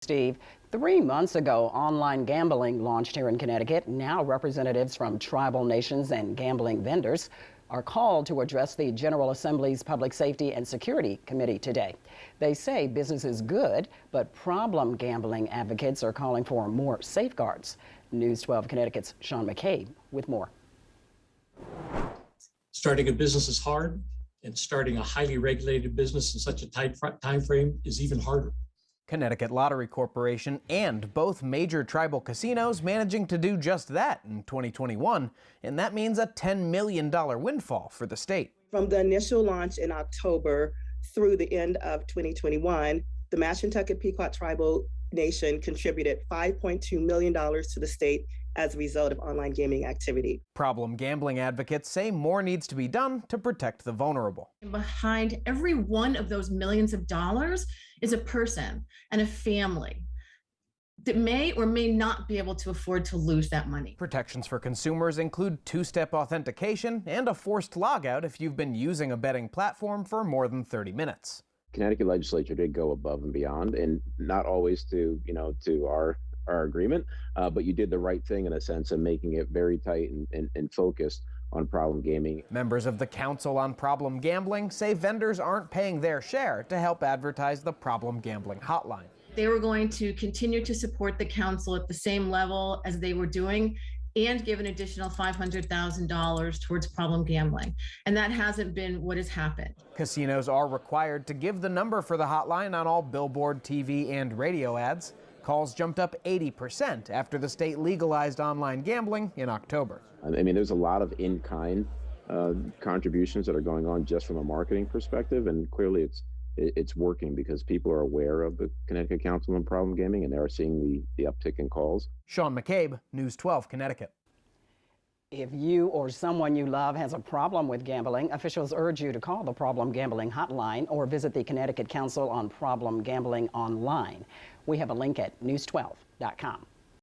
Steve, 3 months ago, online gambling launched here in Connecticut. Now representatives from tribal nations and gambling vendors are called to address the General Assembly's Public Safety and Security Committee today. They say business is good, but problem gambling advocates are calling for more safeguards. News 12 Connecticut's Sean McCabe with more. Starting a business is hard, and starting a highly regulated business in such a tight time frame is even harder. Connecticut Lottery Corporation and both major tribal casinos managing to do just that in 2021, and that means a $10 million windfall for the state. From the initial launch in October through the end of 2021, the Mashantucket Pequot Tribal Nation contributed $5.2 million to the state as a result of online gaming activity. Problem gambling advocates say more needs to be done to protect the vulnerable. Behind every one of those millions of dollars is a person and a family that may or may not be able to afford to lose that money. Protections for consumers include two-step authentication and a forced logout if you've been using a betting platform for more than 30 minutes. Connecticut legislature did go above and beyond, and not always to our agreement, but you did the right thing in a sense of making it very tight and focused on problem gaming. Members of the Council on Problem Gambling say vendors aren't paying their share to help advertise the problem gambling hotline. They were going to continue to support the council at the same level as they were doing and give an additional $500,000 towards problem gambling. And that hasn't been what has happened. Casinos are required to give the number for the hotline on all billboard, TV, and radio ads. Calls jumped up 80% after the state legalized online gambling in October. I mean, there's a lot of in-kind contributions that are going on just from a marketing perspective, and clearly it's working because people are aware of the Connecticut Council on Problem Gaming, and they are seeing the uptick in calls. Sean McCabe, News 12, Connecticut. If you or someone you love has a problem with gambling, officials urge you to call the Problem Gambling Hotline or visit the Connecticut Council on Problem Gambling online. We have a link at news12.com.